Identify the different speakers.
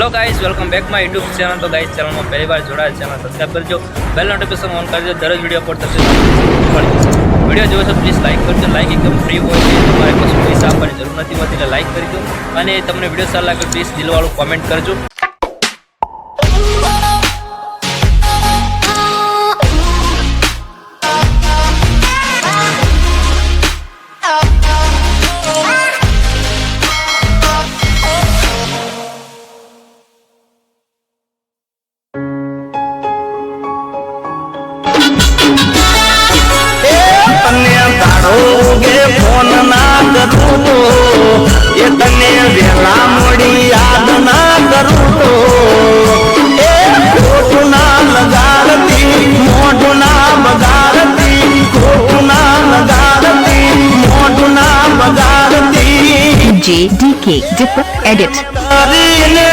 Speaker 1: Hello guys, welcome back my YouTube channel. तो guys channel में पहली बार जोड़ा चैनल सब्सक्राइब करजो, बेल नोटिफिकेशन ऑन करजो। दररोज वीडियो अपलोड થશે वीडियो जो तो प्लीज लाइक करजो। लाइक एकदम फ्री હોય છે, તમારે કશું પૈસા આપવાની જરૂર નથી હોતી, એટલે લાઈક કરી દો। અને તમને વિડિયો સારો લાગે પ્લીઝ દિલવાળું કોમેન્ટ કરજો।
Speaker 2: फोन ना करूँ तो ये तने वेला मोड़ी याद ना करूँ तो खोटू ना लगारती मोटू ना बगारती खोटू ना लगारती मोटू ना बगारती
Speaker 3: JDK Dip Edit
Speaker 2: करीने